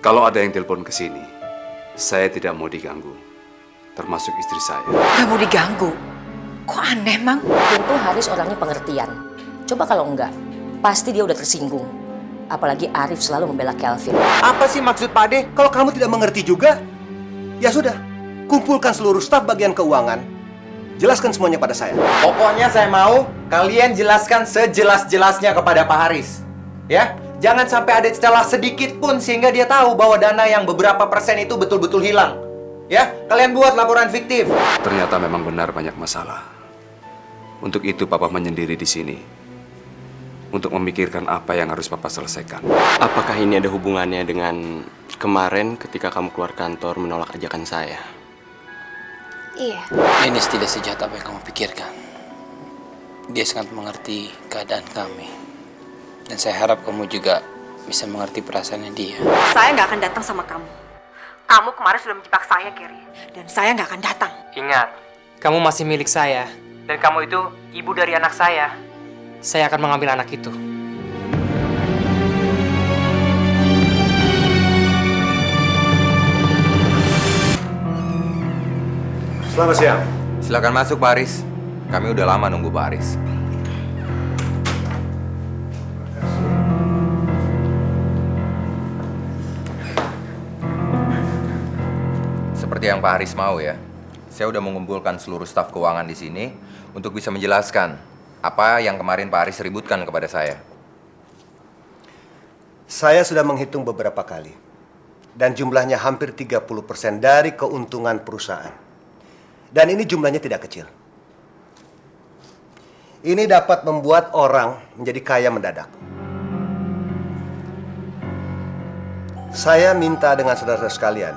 Kalau ada yang telepon ke sini, saya tidak mau diganggu, termasuk istri saya. Gak mau diganggu? Kok aneh, Mang? Untung Haris orangnya pengertian. Coba kalau enggak, pasti dia udah tersinggung. Apalagi Arif selalu membela Kelvin. Apa sih maksud Pak Ade? Kalau kamu tidak mengerti juga, ya sudah. Kumpulkan seluruh staf bagian keuangan. Jelaskan semuanya pada saya. Pokoknya saya mau kalian jelaskan sejelas-jelasnya kepada Pak Haris. Ya, jangan sampai ada celah sedikit pun sehingga dia tahu bahwa dana yang beberapa persen itu betul-betul hilang. Ya, kalian buat laporan fiktif. Ternyata memang benar banyak masalah. Untuk itu Papa menyendiri di sini. Untuk memikirkan apa yang harus Papa selesaikan. Apakah ini ada hubungannya dengan kemarin ketika kamu keluar kantor menolak ajakan saya? Iya. Dennis tidak sejahat apa yang kamu pikirkan. Dia sangat mengerti keadaan kami. Dan saya harap kamu juga bisa mengerti perasaannya dia. Saya nggak akan datang sama kamu. Kamu kemarin sudah menjebak saya, Gary. Dan saya nggak akan datang. Ingat, kamu masih milik saya. Dan kamu itu ibu dari anak saya. Saya akan mengambil anak itu. Selamat siang. Silakan masuk Pak Haris. Kami udah lama nunggu Pak Haris. Seperti yang Pak Haris mau ya. Saya udah mengumpulkan seluruh staf keuangan di sini untuk bisa menjelaskan apa yang kemarin Pak Haris ributkan kepada saya. Saya sudah menghitung beberapa kali. Dan jumlahnya hampir 30% dari keuntungan perusahaan. Dan ini jumlahnya tidak kecil. Ini dapat membuat orang menjadi kaya mendadak. Saya minta dengan saudara-saudara sekalian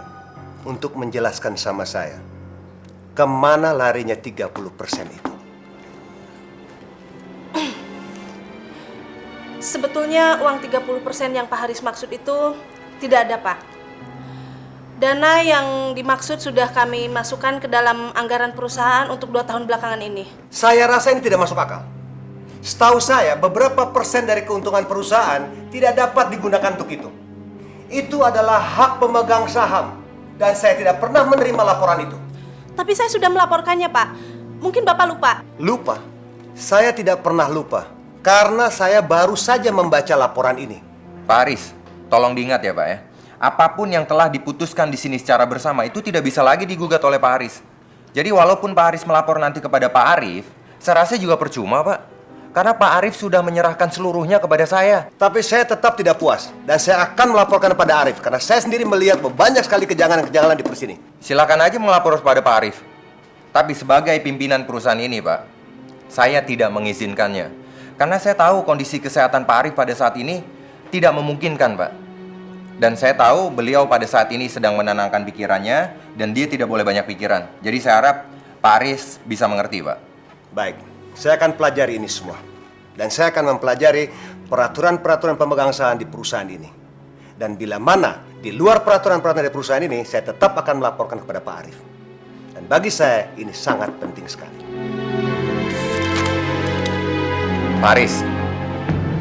untuk menjelaskan sama saya kemana larinya 30% itu. Sebetulnya uang 30% yang Pak Haris maksud itu tidak ada, Pak. Dana yang dimaksud sudah kami masukkan ke dalam anggaran perusahaan untuk 2 tahun belakangan ini. Saya rasa ini tidak masuk akal. Setahu saya, beberapa persen dari keuntungan perusahaan tidak dapat digunakan untuk itu. Itu adalah hak pemegang saham. Dan saya tidak pernah menerima laporan itu. Tapi saya sudah melaporkannya, Pak. Mungkin Bapak lupa. Lupa? Saya tidak pernah lupa. Karena saya baru saja membaca laporan ini. Pak Haris, tolong diingat ya Pak ya. Apapun yang telah diputuskan di sini secara bersama itu tidak bisa lagi digugat oleh Pak Haris. Jadi walaupun Pak Haris melapor nanti kepada Pak Arif, saya rasa juga percuma Pak. Karena Pak Arif sudah menyerahkan seluruhnya kepada saya. Tapi saya tetap tidak puas. Dan saya akan melaporkan kepada Arif. Karena saya sendiri melihat banyak sekali kejanggalan-kejanggalan di perusahaan ini. Silakan aja melapor kepada Pak Arif. Tapi sebagai pimpinan perusahaan ini Pak, saya tidak mengizinkannya. Karena saya tahu kondisi kesehatan Pak Arif pada saat ini tidak memungkinkan Pak. Dan saya tahu beliau pada saat ini sedang menenangkan pikirannya dan dia tidak boleh banyak pikiran. Jadi saya harap Pak Aris bisa mengerti, Pak. Baik, saya akan pelajari ini semua. Dan saya akan mempelajari peraturan-peraturan pemegang saham di perusahaan ini. Dan bila mana di luar peraturan-peraturan dari perusahaan ini, saya tetap akan melaporkan kepada Pak Arif. Dan bagi saya ini sangat penting sekali. Pak Aris,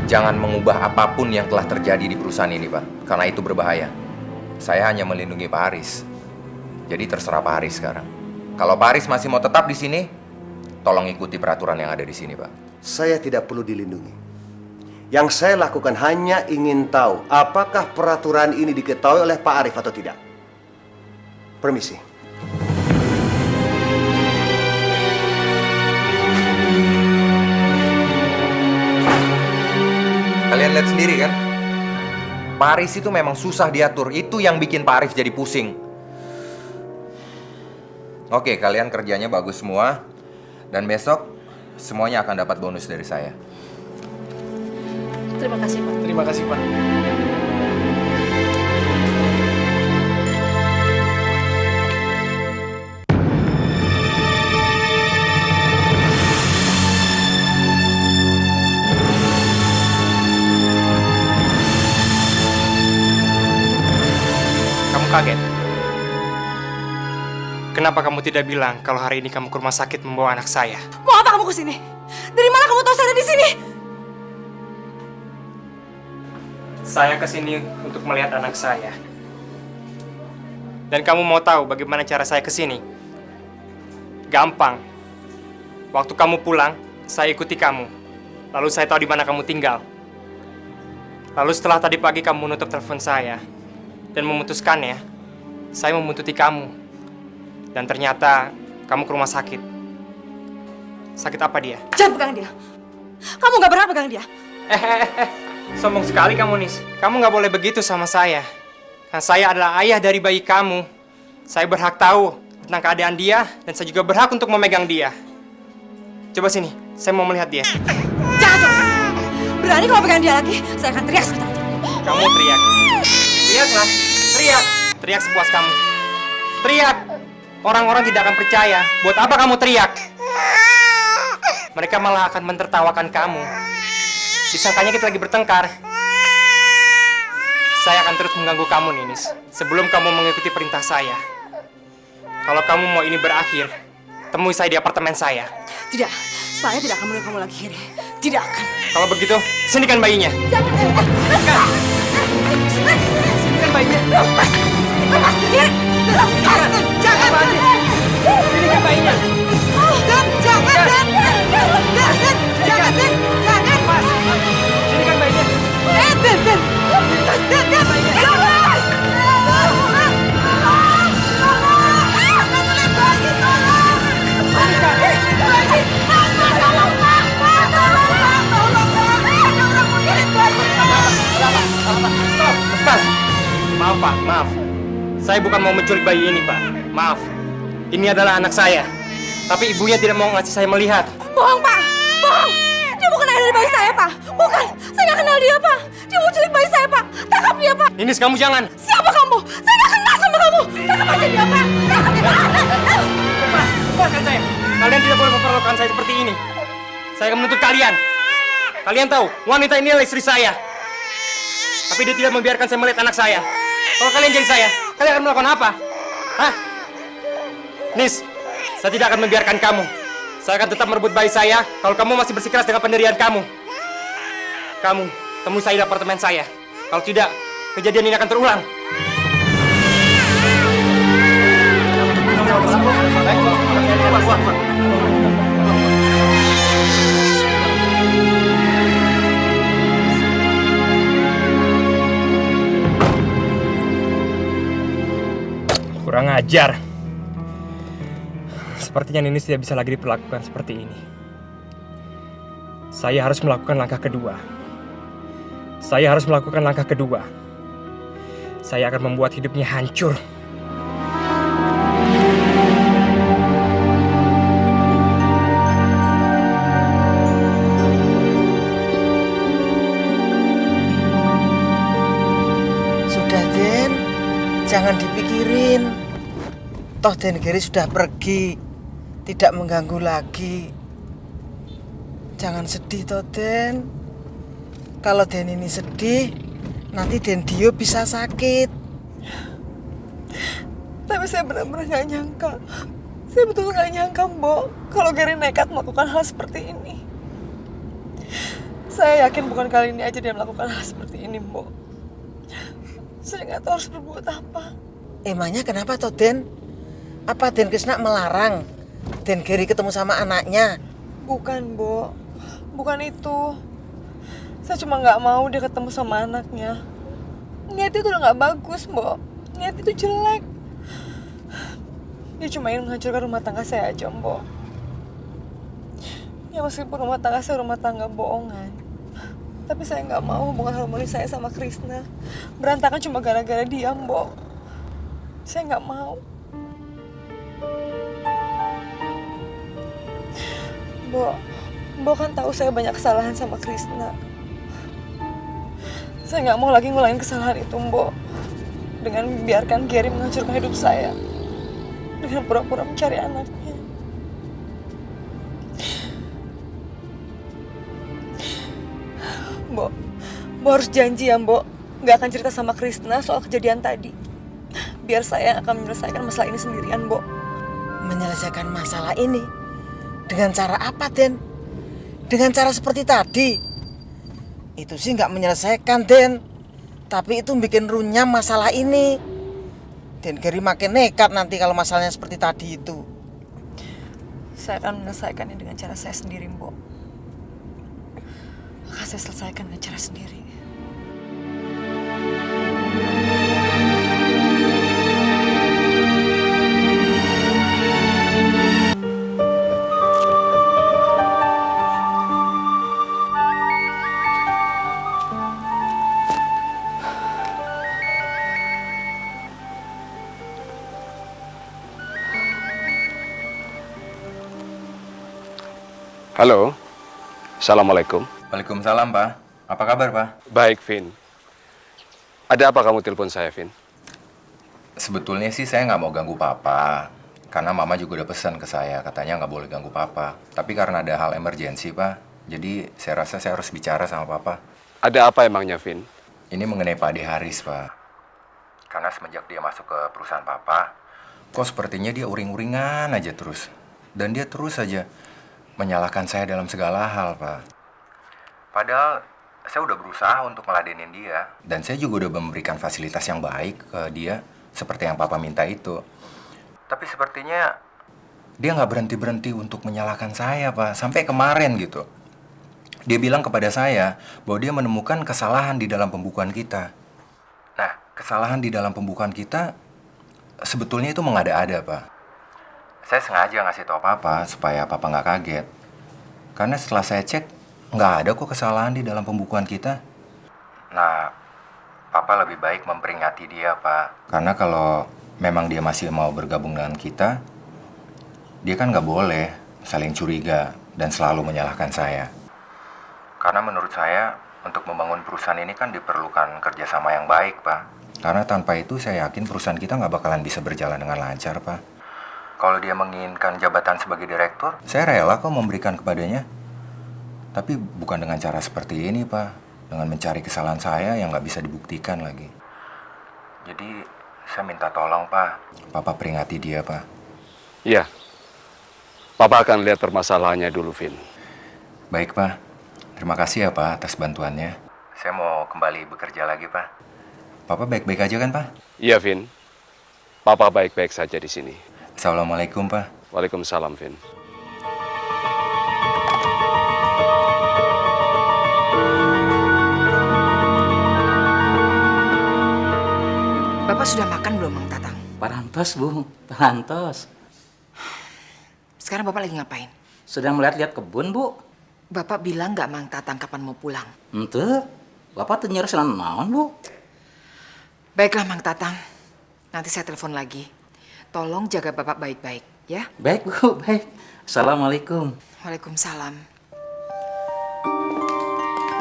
jangan mengubah apapun yang telah terjadi di perusahaan ini, Pak. Karena itu berbahaya. Saya hanya melindungi Pak Haris. Jadi terserah Pak Haris sekarang. Kalau Pak Haris masih mau tetap di sini, tolong ikuti peraturan yang ada di sini, Pak. Saya tidak perlu dilindungi. Yang saya lakukan hanya ingin tahu apakah peraturan ini diketahui oleh Pak Arif atau tidak. Permisi. Kalian lihat sendiri kan? Pak Aris itu memang susah diatur. Itu yang bikin Pak Arif jadi pusing. Oke, kalian kerjanya bagus semua. Dan besok semuanya akan dapat bonus dari saya. Terima kasih, Pak. Terima kasih, Pak. Kaget. Kenapa kamu tidak bilang kalau hari ini kamu ke rumah sakit membawa anak saya? Mau apa kamu kesini? Dari mana kamu tahu saya ada di sini? Saya kesini untuk melihat anak saya. Dan kamu mau tahu bagaimana cara saya ke sini? Gampang. Waktu kamu pulang, saya ikuti kamu. Lalu saya tahu di mana kamu tinggal. Lalu setelah tadi pagi kamu menutup telepon saya dan memutuskannya, saya membuntuti kamu. Dan ternyata kamu ke rumah sakit. Sakit apa dia? Jangan pegang dia. Kamu nggak berhak pegang dia. Sombong sekali kamu, Nis. Kamu nggak boleh begitu sama saya. Karena saya adalah ayah dari bayi kamu. Saya berhak tahu tentang keadaan dia, dan saya juga berhak untuk memegang dia. Coba sini, saya mau melihat dia. Jangan coba. Berani kalau pegang dia lagi, saya akan teriak sebentar. Kamu teriak. Teriaklah. Teriak. Teriak sepuas kamu. Teriak. Orang-orang tidak akan percaya. Buat apa kamu teriak? Mereka malah akan mentertawakan kamu. Disangkanya kita lagi bertengkar. Saya akan terus mengganggu kamu, Ninis, sebelum kamu mengikuti perintah saya. Kalau kamu mau ini berakhir, temui saya di apartemen saya. Tidak, saya tidak akan melihat kamu lagi, Gary. Tidak akan. Kalau begitu, sinikan bayinya. Jangan. Sinikan bayinya. Lepas, Gary. Lepas, jangan. Sinikan bayinya. Dan jangan, Dan. Jangan. Mas, sinikan bayinya. Dan. Lepas. Maaf, Pak. Maaf. Saya bukan mau menculik bayi ini, Pak. Maaf. Ini adalah anak saya. Tapi ibunya tidak mau ngasih saya melihat. Bohong, Pak. Bohong. Dia bukan ayah dari bayi saya, Pak. Bukan. Saya nggak kenal dia, Pak. Dia mau culik bayi saya, Pak. Tangkap dia, Pak. Ninis, kamu jangan. Siapa kamu? Saya nggak kenal sama kamu. Tangkap aja dia, Pak. Lepaskan saya. Kalian tidak boleh memperlakukan saya seperti ini. Saya akan menuntut kalian. Kalian tahu, wanita ini adalah istri saya. Tapi dia tidak membiarkan saya melihat anak saya. Kalau kalian jadi saya, kalian akan melakukan apa? Hah? Nis, saya tidak akan membiarkan kamu. Saya akan tetap merebut bayi saya kalau kamu masih bersikeras dengan pendirian kamu. Kamu, temui saya di apartemen saya. Kalau tidak, kejadian ini akan terulang. Kurang ajar. Sepertinya Ninis tidak bisa lagi diperlakukan seperti ini. Saya harus melakukan langkah kedua. Saya akan membuat hidupnya hancur. Sudah, Den. Jangan dipikirin. Toh Den Gary sudah pergi. Tidak mengganggu lagi. Jangan sedih toh, Den. Kalau Den ini sedih, nanti Den Dio bisa sakit. Tapi saya benar-benar nggak nyangka. Saya betul nggak nyangka, Mbok, kalau Gary nekat melakukan hal seperti ini. Saya yakin bukan kali ini aja dia melakukan hal seperti ini, Mbok. Saya nggak tahu harus berbuat apa. Emangnya kenapa toh, Den? Apa Den Krisna melarang Den Gary ketemu sama anaknya? Bukan, Mbok. Bukan itu. Saya cuma nggak mau dia ketemu sama anaknya. Niat itu udah nggak bagus, Mbok. Niat itu jelek. Dia cuma ingin menghancurkan rumah tangga saya aja, Mbok. Ya meskipun rumah tangga saya rumah tangga bohongan, tapi saya nggak mau hubungan harmoni saya sama Krisna berantakan cuma gara-gara dia, Mbok. Saya nggak mau. Mbok kan tahu saya banyak kesalahan sama Krisna. Saya nggak mau lagi ngulangin kesalahan itu, Mbok. Dengan membiarkan Gary menghancurkan hidup saya. Dengan pura-pura mencari anaknya. Mbok harus janji ya, Mbok. Nggak akan cerita sama Krisna soal kejadian tadi. Biar saya akan menyelesaikan masalah ini sendirian, Mbok. Menyelesaikan masalah ini? Dengan cara apa, Den? Dengan cara seperti tadi? Itu sih nggak menyelesaikan, Den. Tapi itu bikin runyam masalah ini. Den Gary makin nekat nanti kalau masalahnya seperti tadi itu. Saya akan menyelesaikannya dengan cara saya sendiri, Mbok. Akan saya selesaikan dengan cara sendiri. Halo, Assalamualaikum. Waalaikumsalam, Pak. Apa kabar, Pak? Baik, Vin. Ada apa kamu telepon saya, Vin? Sebetulnya sih saya nggak mau ganggu Papa. Karena Mama juga udah pesan ke saya, katanya nggak boleh ganggu Papa. Tapi karena ada hal emergensi, Pak. Jadi saya rasa saya harus bicara sama Papa. Ada apa emangnya, Vin? Ini mengenai Pak Ade Haris, Pak. Karena semenjak dia masuk ke perusahaan Papa, kok sepertinya dia uring-uringan aja terus. Dan dia terus aja menyalahkan saya dalam segala hal, Pak. Padahal saya udah berusaha untuk meladenin dia. Dan saya juga udah memberikan fasilitas yang baik ke dia, seperti yang Papa minta itu. Tapi sepertinya dia nggak berhenti-berhenti untuk menyalahkan saya, Pak. Sampai kemarin gitu. Dia bilang kepada saya bahwa dia menemukan kesalahan di dalam pembukuan kita. Nah, kesalahan di dalam pembukuan kita sebetulnya itu mengada-ada, Pak. Saya sengaja ngasih tahu Papa supaya Papa nggak kaget. Karena setelah saya cek, nggak ada kok kesalahan di dalam pembukuan kita. Nah, Papa lebih baik memperingati dia, Pak. Karena kalau memang dia masih mau bergabung dengan kita, dia kan nggak boleh saling curiga dan selalu menyalahkan saya. Karena menurut saya, untuk membangun perusahaan ini kan diperlukan kerjasama yang baik, Pak. Karena tanpa itu saya yakin perusahaan kita nggak bakalan bisa berjalan dengan lancar, Pak. Kalau dia menginginkan jabatan sebagai direktur, saya rela kok memberikan kepadanya. Tapi bukan dengan cara seperti ini, Pak. Dengan mencari kesalahan saya yang nggak bisa dibuktikan lagi. Jadi, saya minta tolong, Pak. Papa peringati dia, Pak. Iya. Papa akan lihat permasalahannya dulu, Vin. Baik, Pak. Terima kasih ya, Pak, atas bantuannya. Saya mau kembali bekerja lagi, Pak. Papa baik-baik aja kan, Pak? Iya, Vin. Papa baik-baik saja di sini. Assalamualaikum, Pak. Waalaikumsalam, Vin. Bapak sudah makan belum, Mang Tatang? Parantos, Bu. Parantos. Sekarang Bapak lagi ngapain? Sedang melihat-lihat kebun, Bu. Bapak bilang nggak Mang Tatang kapan mau pulang? Ente, Bapak tuh nyuruh naon, Bu? Baiklah, Mang Tatang. Nanti saya telepon lagi. Tolong jaga Bapak baik-baik, ya? Baik, Bu, baik. Assalamualaikum. Waalaikumsalam.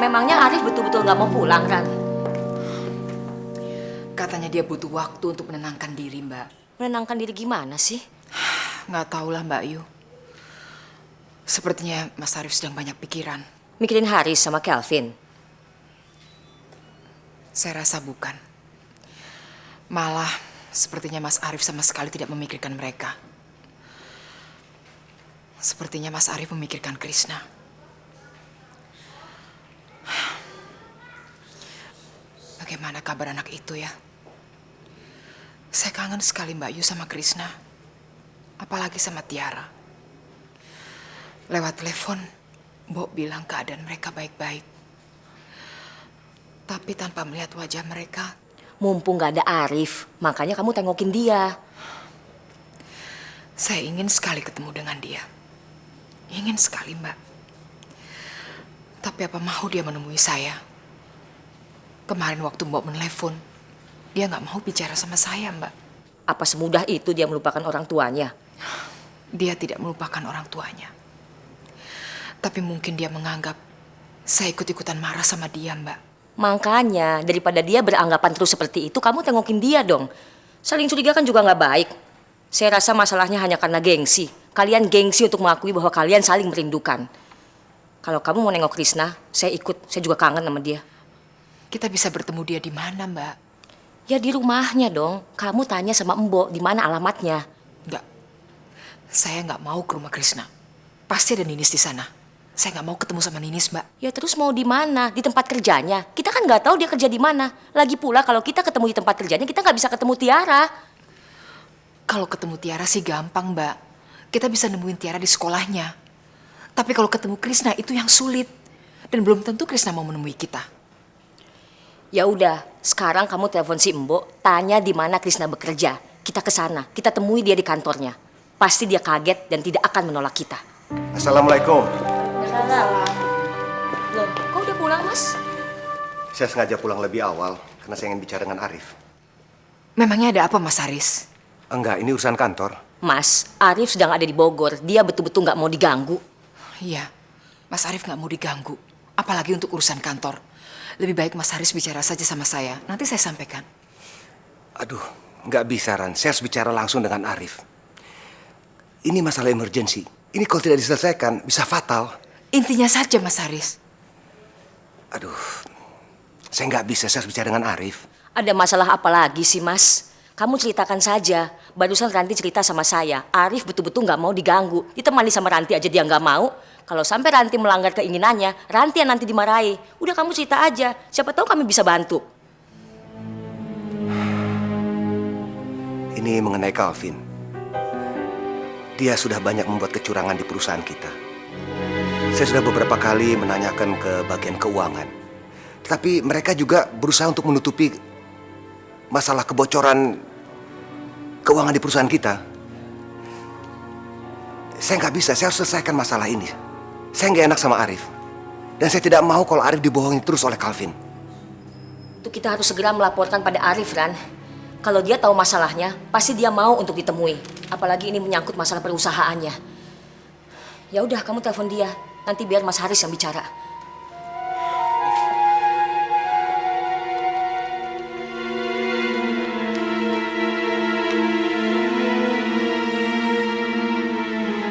Memangnya Arif betul-betul nggak mau pulang, Ran? Katanya dia butuh waktu untuk menenangkan diri, Mbak. Menenangkan diri gimana sih? Nggak tahulah, Mbak Yu. Sepertinya Mas Arif sedang banyak pikiran. Mikirin Haris sama Kelvin? Saya rasa bukan. Malah, sepertinya Mas Arif sama sekali tidak memikirkan mereka. Sepertinya Mas Arif memikirkan Krishna. Bagaimana kabar anak itu ya? Saya kangen sekali Mbak Yu sama Krishna. Apalagi sama Tiara. Lewat telepon, Mbok bilang keadaan mereka baik-baik. Tapi tanpa melihat wajah mereka. Mumpung gak ada Arif, makanya kamu tengokin dia. Saya ingin sekali ketemu dengan dia. Ingin sekali, Mbak. Tapi apa mau dia menemui saya? Kemarin waktu Mbok menelepon, dia nggak mau bicara sama saya, Mbak. Apa semudah itu dia melupakan orang tuanya? Dia tidak melupakan orang tuanya. Tapi mungkin dia menganggap saya ikut-ikutan marah sama dia, Mbak. Makanya, daripada dia beranggapan terus seperti itu, kamu tengokin dia dong. Saling curiga kan juga nggak baik. Saya rasa masalahnya hanya karena gengsi. Kalian gengsi untuk mengakui bahwa kalian saling merindukan. Kalau kamu mau nengok Krishna, saya ikut. Saya juga kangen sama dia. Kita bisa bertemu dia di mana, Mbak? Ya di rumahnya dong. Kamu tanya sama Mbok di mana alamatnya. Enggak. Saya nggak mau ke rumah Krishna. Pasti ada Ninis di sana. Saya nggak mau ketemu sama Ninis, Mbak. Ya terus mau di mana? Di tempat kerjanya. Kita kan nggak tahu dia kerja di mana. Lagi pula kalau kita ketemu di tempat kerjanya, kita nggak bisa ketemu Tiara. Kalau ketemu Tiara sih gampang, Mbak. Kita bisa nemuin Tiara di sekolahnya. Tapi kalau ketemu Krisna itu yang sulit. Dan belum tentu Krisna mau menemui kita. Ya udah, sekarang kamu telepon si Mbok, tanya di mana Krisna bekerja. Kita ke sana, kita temui dia di kantornya. Pasti dia kaget dan tidak akan menolak kita. Assalamualaikum. Loh, kok udah pulang, Mas? Saya sengaja pulang lebih awal karena saya ingin bicara dengan Arif. Memangnya ada apa, Mas Haris? Enggak, ini urusan kantor. Mas, Arif sedang ada di Bogor. Dia betul-betul nggak mau diganggu. Iya, Mas Arif nggak mau diganggu. Apalagi untuk urusan kantor. Lebih baik Mas Haris bicara saja sama saya. Nanti saya sampaikan. Aduh, nggak bisa, Ran. Saya harus bicara langsung dengan Arif. Ini masalah emergency. Ini kalau tidak diselesaikan, bisa fatal. Intinya saja, Mas Haris. Aduh, saya nggak bisa. Saya harus bicara dengan Arif. Ada masalah apa lagi sih, Mas? Kamu ceritakan saja. Barusan Ranti cerita sama saya. Arif betul-betul nggak mau diganggu. Ditemani sama Ranti aja dia nggak mau. Kalau sampai Ranti melanggar keinginannya, Ranti yang nanti dimarahi. Udah kamu cerita aja. Siapa tahu kami bisa bantu. Ini mengenai Calvin. Dia sudah banyak membuat kecurangan di perusahaan kita. Saya sudah beberapa kali menanyakan ke bagian keuangan. Tetapi mereka juga berusaha untuk menutupi masalah kebocoran keuangan di perusahaan kita. Saya nggak bisa, saya harus selesaikan masalah ini. Saya nggak enak sama Arif. Dan saya tidak mau kalau Arif dibohongi terus oleh Calvin. Itu kita harus segera melaporkan pada Arif, Ran. Kalau dia tahu masalahnya, pasti dia mau untuk ditemui. Apalagi ini menyangkut masalah perusahaannya. Ya udah, kamu telepon dia. Nanti biar Mas Haris yang bicara.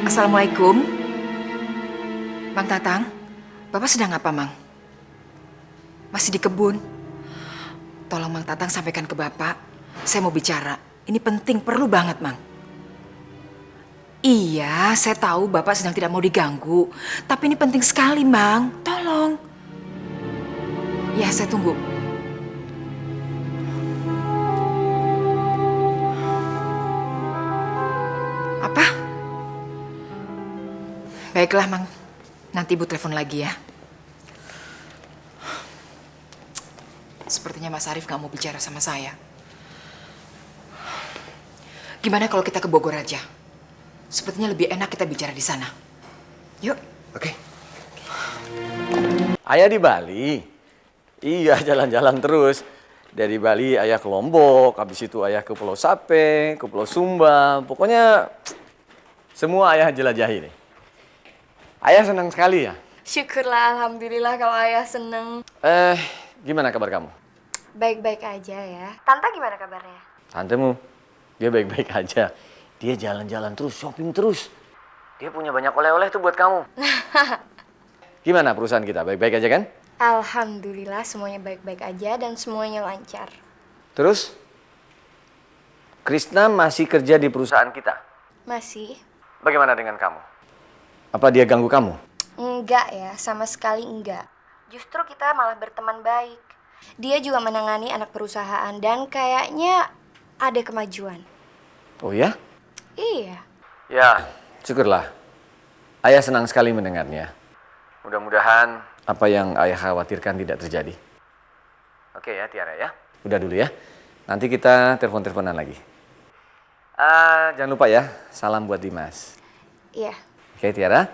Assalamualaikum. Bang Tatang, Bapak sedang apa, Mang? Masih di kebun? Tolong Bang Tatang sampaikan ke Bapak. Saya mau bicara. Ini penting, perlu banget, Mang. Iya, saya tahu Bapak sedang tidak mau diganggu. Tapi ini penting sekali, Mang. Tolong. Ya, saya tunggu. Apa? Baiklah, Mang. Nanti Ibu telepon lagi ya. Sepertinya Mas Arif gak mau bicara sama saya. Gimana kalau kita ke Bogor aja? Sepertinya lebih enak kita bicara di sana. Yuk. Oke. Ayah di Bali. Iya, jalan-jalan terus. Dari Bali ayah ke Lombok, habis itu ayah ke Pulau Sape, ke Pulau Sumba. Pokoknya semua ayah jelajahi nih. Ayah senang sekali ya. Syukurlah, alhamdulillah kalau ayah seneng. Gimana kabar kamu? Baik-baik aja ya. Tante gimana kabarnya? Tantemu, dia baik-baik aja. Dia jalan-jalan terus, shopping terus. Dia punya banyak oleh-oleh tuh buat kamu. Gimana perusahaan kita, baik-baik aja kan? Alhamdulillah semuanya baik-baik aja dan semuanya lancar. Terus, Krisna masih kerja di perusahaan kita? Masih? Bagaimana dengan kamu? Apa dia ganggu kamu? Enggak ya, sama sekali enggak. Justru kita malah berteman baik. Dia juga menangani anak perusahaan dan kayaknya ada kemajuan. Oh ya? Iya. Ya, syukurlah. Ayah senang sekali mendengarnya. Mudah-mudahan apa yang ayah khawatirkan tidak terjadi. Oke ya, Tiara ya. Udah dulu ya. Nanti kita telepon-teleponan lagi. Jangan lupa ya, salam buat Dimas. Iya. Oke, Tiara.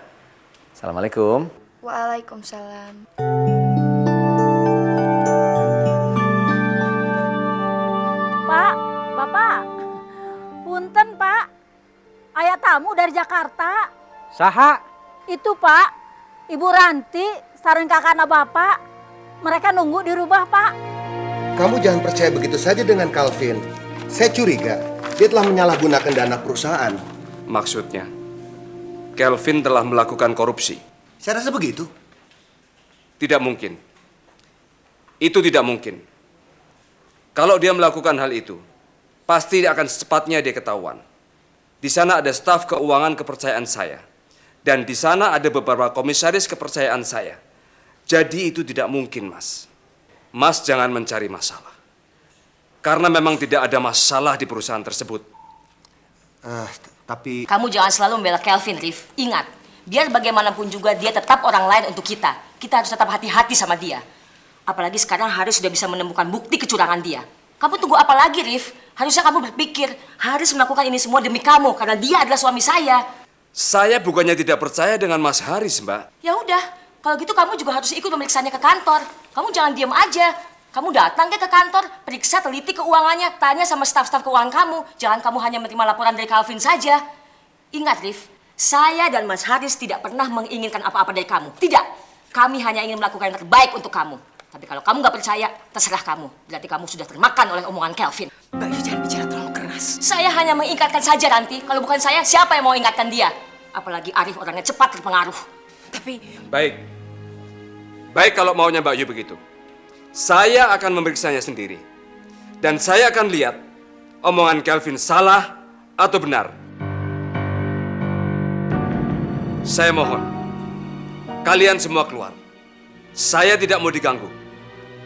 Assalamualaikum. Waalaikumsalam. Pak, Bapak. Punten, Pak. Ayah tamu dari Jakarta. Saha? Itu, Pak. Ibu Ranti, sareng kakakna Bapak. Mereka nunggu di rumah, Pak. Kamu jangan percaya begitu saja dengan Calvin. Saya curiga dia telah menyalahgunakan dana perusahaan. Maksudnya, Calvin telah melakukan korupsi. Saya rasa begitu. Tidak mungkin. Itu tidak mungkin. Kalau dia melakukan hal itu, pasti akan secepatnya dia ketahuan. Di sana ada staf keuangan kepercayaan saya. Dan di sana ada beberapa komisaris kepercayaan saya. Jadi itu tidak mungkin, Mas. Mas jangan mencari masalah. Karena memang tidak ada masalah di perusahaan tersebut. Tapi... Kamu jangan selalu membela Kelvin, Rif. Ingat, biar bagaimanapun juga dia tetap orang lain untuk kita. Kita harus tetap hati-hati sama dia. Apalagi sekarang Haris sudah bisa menemukan bukti kecurangan dia. Kamu tunggu apa lagi, Rif? Harusnya kamu berpikir, Haris melakukan ini semua demi kamu, karena dia adalah suami saya. Saya bukannya tidak percaya dengan Mas Haris, Mbak. Ya udah, kalau gitu kamu juga harus ikut memeriksanya ke kantor. Kamu jangan diam aja. Kamu datang ke kantor, periksa teliti keuangannya, tanya sama staf-staf keuangan kamu. Jangan kamu hanya menerima laporan dari Calvin saja. Ingat, Rif, saya dan Mas Haris tidak pernah menginginkan apa-apa dari kamu. Tidak, kami hanya ingin melakukan yang terbaik untuk kamu. Tapi kalau kamu nggak percaya, terserah kamu. Berarti kamu sudah termakan oleh omongan Calvin. Mbak Yu, jangan bicara terlalu keras. Saya hanya mengingatkan saja, Ranti. Kalau bukan saya, siapa yang mau ingatkan dia? Apalagi Arif orangnya cepat terpengaruh. Tapi... Baik kalau maunya Mbak Yu begitu. Saya akan memeriksanya sendiri. Dan saya akan lihat omongan Calvin salah atau benar. Saya mohon, kalian semua keluar. Saya tidak mau diganggu.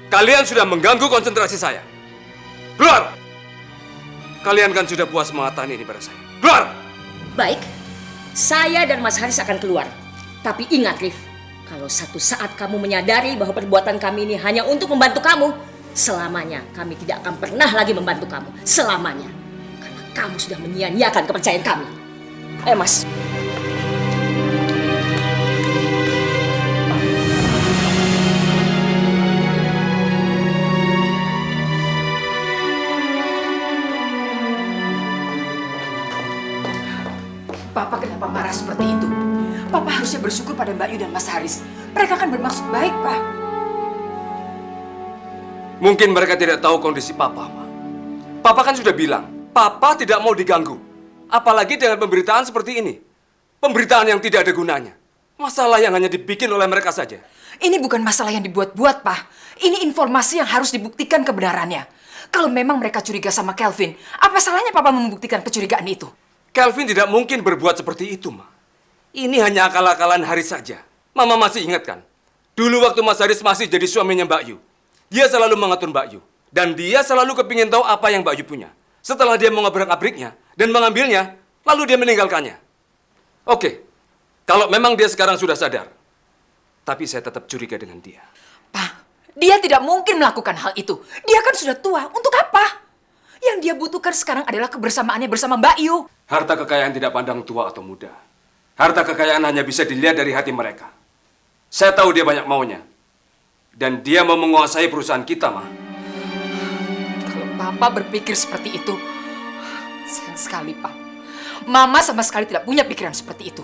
Kalian sudah mengganggu konsentrasi saya. Keluar! Kalian kan sudah puas mengatakan ini pada saya. Keluar! Baik, saya dan Mas Haris akan keluar. Tapi ingat, Rif, kalau satu saat kamu menyadari bahwa perbuatan kami ini hanya untuk membantu kamu, selamanya kami tidak akan pernah lagi membantu kamu. Selamanya. Karena kamu sudah menyia-nyiakan kepercayaan kami. Ayo, Mas. Papa kenapa marah seperti itu? Papa harusnya bersyukur pada Mbak Yu dan Mas Haris. Mereka kan bermaksud baik, Pak. Mungkin mereka tidak tahu kondisi Papa, Ma. Papa kan sudah bilang, Papa tidak mau diganggu. Apalagi dengan pemberitaan seperti ini. Pemberitaan yang tidak ada gunanya. Masalah yang hanya dibikin oleh mereka saja. Ini bukan masalah yang dibuat-buat, Pak. Ini informasi yang harus dibuktikan kebenarannya. Kalau memang mereka curiga sama Kelvin, apa salahnya Papa membuktikan kecurigaan itu? Kelvin tidak mungkin berbuat seperti itu, Ma. Ini hanya akal-akalan Haris saja. Mama masih ingat kan? Dulu waktu Mas Haris masih jadi suaminya Mbak Yu, dia selalu mengatur Mbak Yu. Dan dia selalu kepingin tahu apa yang Mbak Yu punya. Setelah dia mengabrak-abriknya dan mengambilnya, lalu dia meninggalkannya. Oke, kalau memang dia sekarang sudah sadar, tapi saya tetap curiga dengan dia. Pak, dia tidak mungkin melakukan hal itu. Dia kan sudah tua, untuk apa? Yang dia butuhkan sekarang adalah kebersamaannya bersama Mbak Yu. Harta kekayaan tidak pandang tua atau muda. Harta kekayaan hanya bisa dilihat dari hati mereka. Saya tahu dia banyak maunya. Dan dia mau menguasai perusahaan kita, Ma. Kalau Papa berpikir seperti itu, sayang sekali, Pak. Mama sama sekali tidak punya pikiran seperti itu.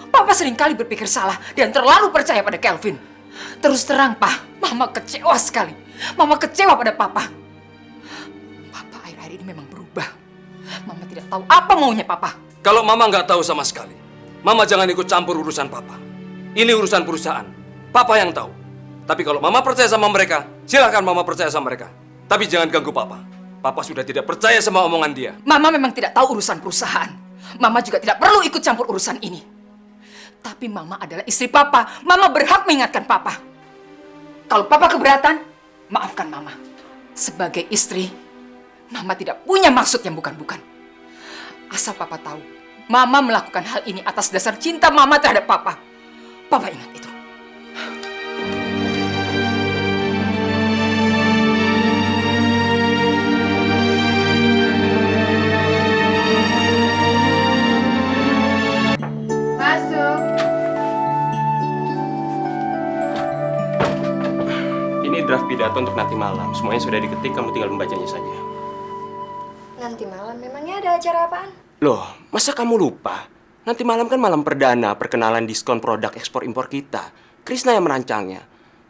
Papa seringkali berpikir salah dan terlalu percaya pada Kelvin. Terus terang, Pak, Mama kecewa sekali. Mama kecewa pada Papa. Papa akhir-akhir ini memang berubah. Mama tidak tahu apa maunya Papa. Kalau Mama nggak tahu sama sekali, Mama jangan ikut campur urusan Papa. Ini urusan perusahaan. Papa yang tahu. Tapi kalau Mama percaya sama mereka, silahkan Mama percaya sama mereka. Tapi jangan ganggu Papa. Papa sudah tidak percaya sama omongan dia. Mama memang tidak tahu urusan perusahaan. Mama juga tidak perlu ikut campur urusan ini. Tapi Mama adalah istri Papa. Mama berhak mengingatkan Papa. Kalau Papa keberatan, maafkan Mama. Sebagai istri, Mama tidak punya maksud yang bukan-bukan. Asal Papa tahu, Mama melakukan hal ini atas dasar cinta Mama terhadap Papa. Papa ingat itu. Masuk. Ini draft pidato untuk nanti malam. Semuanya sudah diketik, kamu tinggal membacanya saja. Nanti malam memangnya ada acara apaan? Loh, masa kamu lupa? Nanti malam kan malam perdana perkenalan diskon produk ekspor-impor kita. Krisna yang merancangnya.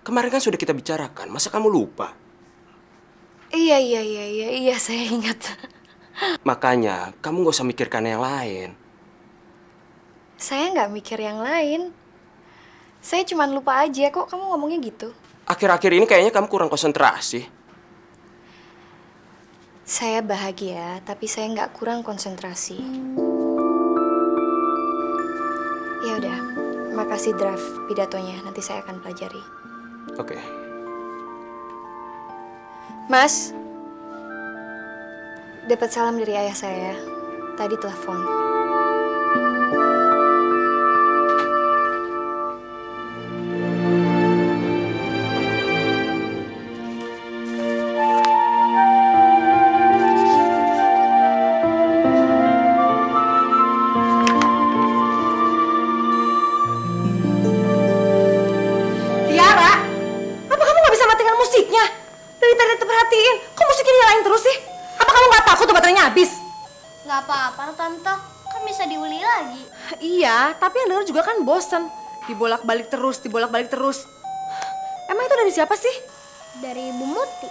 Kemarin kan sudah kita bicarakan, masa kamu lupa? Iya, saya ingat. Makanya, kamu nggak usah mikirkan yang lain. Saya nggak mikir yang lain. Saya cuma lupa aja, kok kamu ngomongnya gitu? Akhir-akhir ini kayaknya kamu kurang konsentrasi. Saya bahagia, tapi saya nggak kurang konsentrasi. Ya udah, makasih draft pidatonya. Nanti saya akan pelajari. Oke. Mas, dapat salam dari ayah saya. tadi telepon. Tiara, apa kamu nggak bisa matikan musiknya? Dari tadi terperhatiin, kok musiknya nyalain terus sih? Apa kamu nggak takut tuh baterainya habis? Nggak apa-apa, Tante. Kan bisa diuli lagi. Iya, tapi yang denger juga kan bosen. Dibolak-balik terus, dibolak-balik terus. Emang itu dari siapa sih? Dari Ibu Muti.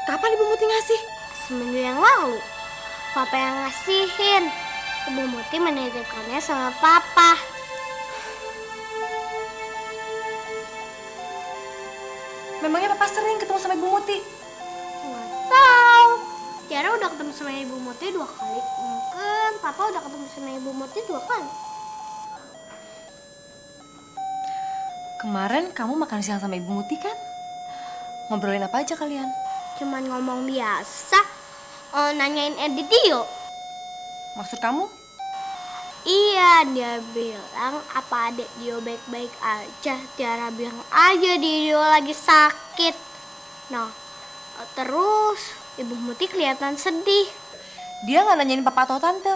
Kapan Ibu Muti ngasih? Seminggu yang lalu. Papa yang ngasihin. Ibu Muti menitipkannya sama Papa. Memangnya Papa sering ketemu sama Ibu Muti? Nggak tahu. Tiara udah ketemu sama Ibu Muti 2 kali. Mungkin Papa udah ketemu sama Ibu Muti 2 kali. Kemarin kamu makan siang sama Ibu Muti kan? Ngobrolin apa aja kalian? Cuman ngomong biasa. Nanyain Edi Dio. Maksud kamu? Iya, dia bilang apa adik Dio baik-baik aja. Tiara bilang aja Dio lagi sakit. Nah, terus Ibu Muti kelihatan sedih. Dia nggak nanyain papa atau tante.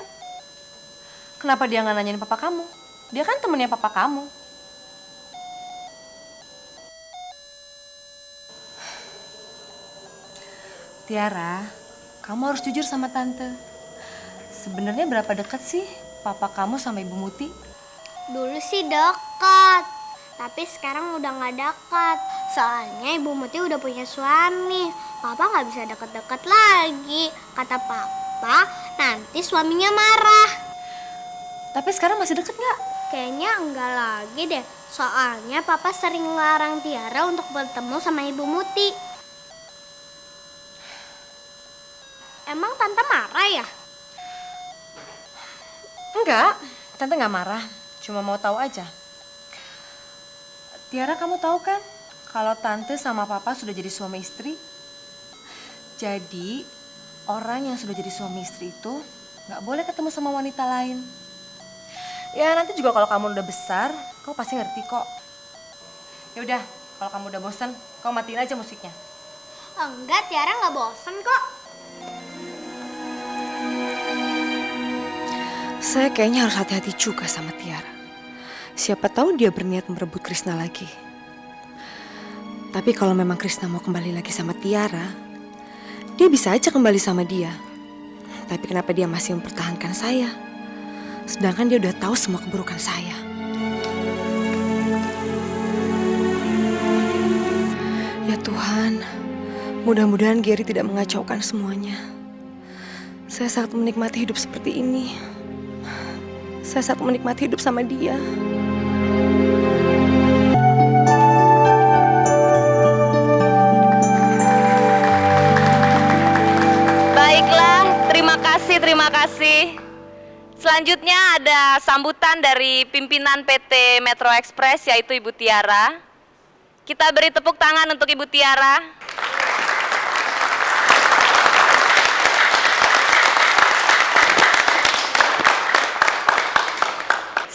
Kenapa dia nggak nanyain papa kamu? Dia kan temennya papa kamu. Tiara, kamu harus jujur sama tante. Sebenarnya berapa dekat sih papa kamu sama Ibu Muti? Dulu sih dekat, tapi sekarang udah nggak dekat. Soalnya Ibu Muti udah punya suami. Papa nggak bisa deket-deket lagi. Kata Papa, nanti suaminya marah. Tapi sekarang masih deket nggak? Kayaknya enggak lagi deh. Soalnya Papa sering larang Tiara untuk bertemu sama Ibu Muti. Emang Tante marah ya? Enggak, tante nggak marah. Cuma mau tahu aja. Tiara, kamu tahu kan kalau tante sama papa sudah jadi suami istri? Jadi orang yang sudah jadi suami istri itu nggak boleh ketemu sama wanita lain. Ya nanti juga kalau kamu udah besar, kamu pasti ngerti kok. Ya udah, kalau kamu udah bosan, kamu matiin aja musiknya. Enggak, Tiara nggak bosan kok. Saya kayaknya harus hati-hati juga sama Tiara. Siapa tahu dia berniat merebut Krisna lagi. Tapi kalau memang Krisna mau kembali lagi sama Tiara, dia bisa aja kembali sama dia. Tapi kenapa dia masih mempertahankan saya? Sedangkan dia udah tahu semua keburukan saya. Ya Tuhan, mudah-mudahan Gary tidak mengacaukan semuanya. Saya sangat menikmati hidup seperti ini. Saya sangat menikmati hidup sama dia. Baiklah, terima kasih. Selanjutnya ada sambutan dari pimpinan PT Metro Express yaitu Ibu Tiara. Kita beri tepuk tangan untuk Ibu Tiara.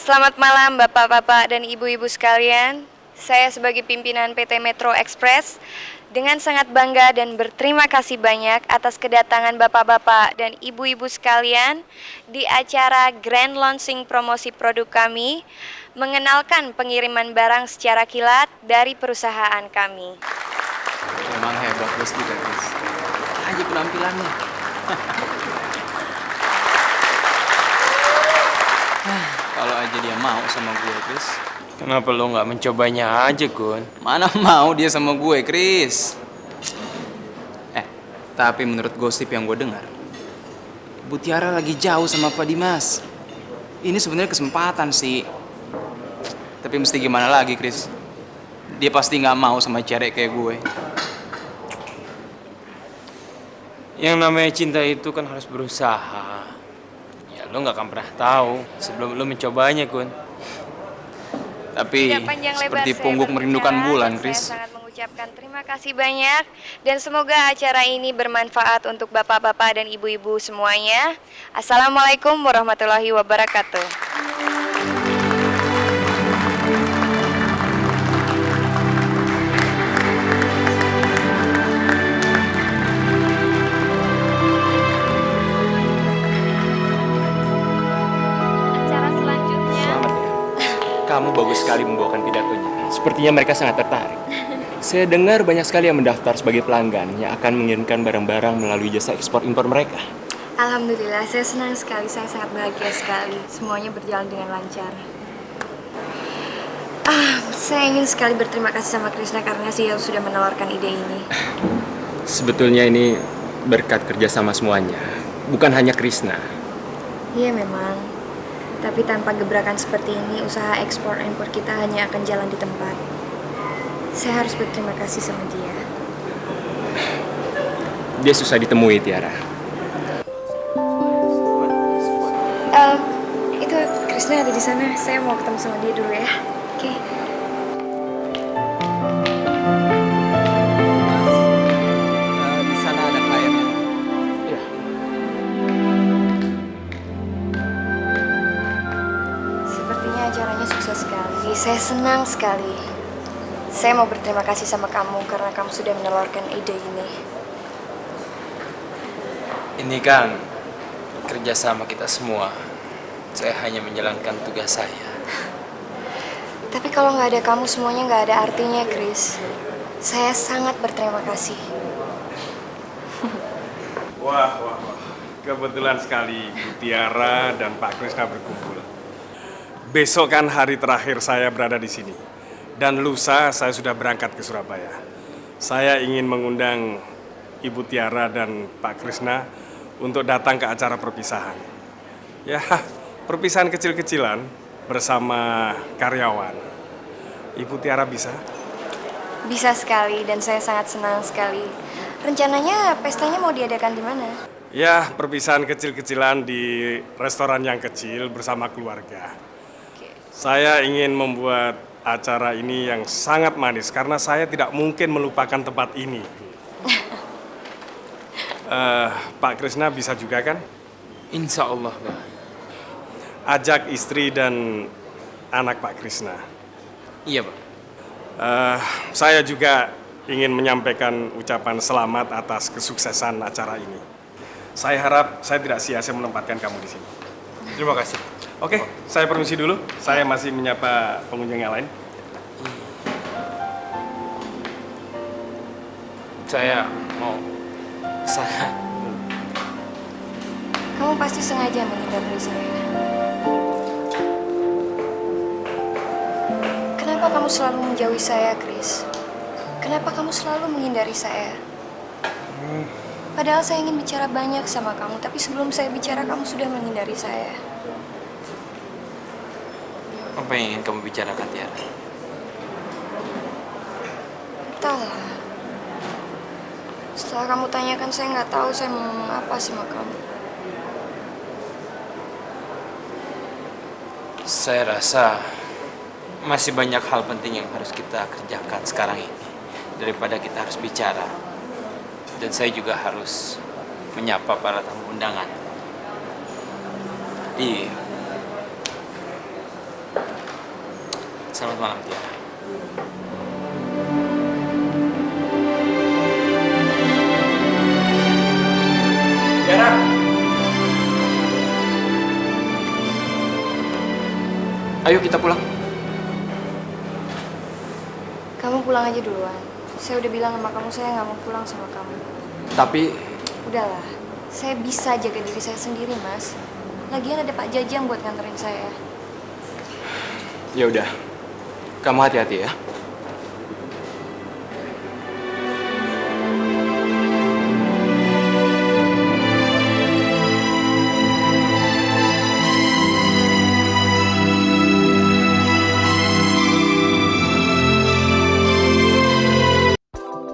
Selamat malam Bapak-bapak dan Ibu-ibu sekalian. Saya sebagai pimpinan PT Metro Express dengan sangat bangga dan berterima kasih banyak atas kedatangan Bapak-bapak dan Ibu-ibu sekalian di acara Grand Launching promosi produk kami, mengenalkan pengiriman barang secara kilat dari perusahaan kami. Memang hebat bos kita, Chris. Aja penampilannya. Kalau aja dia mau sama gue, Chris. Kenapa lo nggak mencobanya aja, Gun? Mana mau dia sama gue, Chris? Tapi menurut gosip yang gue dengar, Bu Tiara lagi jauh sama Pak Dimas. Ini sebenarnya kesempatan sih. Tapi mesti gimana lagi, Chris? Dia pasti nggak mau sama cewek kayak gue. Yang namanya cinta itu kan harus berusaha. Ya lo nggak akan pernah tahu sebelum lo mencobanya, Gun. Tapi seperti pungguk merindukan bulan, Chris. mengucapkan terima kasih banyak dan semoga acara ini bermanfaat untuk bapak-bapak dan ibu-ibu semuanya. Assalamualaikum warahmatullahi wabarakatuh. Acara selanjutnya. Kamu bagus sekali membawakan pidatonya. Sepertinya mereka sangat tertarik. Saya dengar banyak sekali yang mendaftar sebagai pelanggan yang akan mengirimkan barang-barang melalui jasa ekspor impor mereka. Alhamdulillah, saya senang sekali, saya sangat bahagia sekali. Semuanya berjalan dengan lancar. Saya ingin sekali berterima kasih sama Krisna karena dia sudah menawarkan ide ini. Sebetulnya ini berkat kerjasama semuanya, bukan hanya Krisna. Iya memang, tapi tanpa gebrakan seperti ini, usaha ekspor impor kita hanya akan jalan di tempat. Saya harus berterima kasih sama dia. Dia susah ditemui, Tiara. Itu Krisna ada di sana. Saya mau ketemu sama dia dulu ya. Oke. Di sana ada kliennya. Iya. Sepertinya acaranya sukses sekali. Saya senang sekali. Saya mau berterima kasih sama kamu karena kamu sudah menawarkan ide ini. Ini kan kerjasama kita semua. Saya hanya menjalankan tugas saya. Tapi kalau nggak ada kamu, semuanya nggak ada artinya, Chris. Saya sangat berterima kasih. Wah. Kebetulan sekali Bu Tiara dan Pak Krisna berkumpul. Besok kan hari terakhir saya berada di sini. Dan lusa saya sudah berangkat ke Surabaya. Saya ingin mengundang Ibu Tiara dan Pak Krisna untuk datang ke acara perpisahan. Ya, perpisahan kecil-kecilan bersama karyawan. Ibu Tiara bisa? Bisa sekali dan saya sangat senang sekali. Rencananya pestanya mau diadakan di mana? Ya, perpisahan kecil-kecilan di restoran yang kecil bersama keluarga. Saya ingin membuat acara ini yang sangat manis karena saya tidak mungkin melupakan tempat ini. Pak Krisna bisa juga kan? Insya Allah, Pak. Ajak istri dan anak Pak Krisna. Iya, Pak. Saya juga ingin menyampaikan ucapan selamat atas kesuksesan acara ini. Saya harap saya tidak sia-sia menempatkan kamu di sini. Terima kasih. Oke, saya permisi dulu. Saya masih menyapa pengunjung yang lain. Saya mau ke sana. Kamu pasti sengaja menghindar dari saya. Kenapa kamu selalu menjauhi saya, Chris? Kenapa kamu selalu menghindari saya? Padahal saya ingin bicara banyak sama kamu, tapi sebelum saya bicara, kamu sudah menghindari saya. Apa yang ingin kamu bicarakan, Tiara? Entahlah. Setelah kamu tanyakan, saya nggak tahu saya mau ngomong apa sama kamu. Saya rasa masih banyak hal penting yang harus kita kerjakan sekarang ini daripada kita harus bicara. Dan saya juga harus menyapa para tamu undangan. Iya. Selamat malam, Tiara. Tiara! Ayo kita pulang. Kamu pulang aja duluan. Saya udah bilang sama kamu, saya nggak mau pulang sama kamu. Tapi Udahlah, saya bisa jaga diri saya sendiri, Mas. Lagian ada Pak Jajang buat nganterin saya. ya udah, kamu hati-hati ya.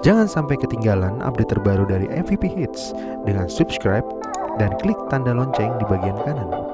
Jangan sampai ketinggalan update terbaru dari MVP Hits dengan subscribe dan klik tanda lonceng di bagian kanan.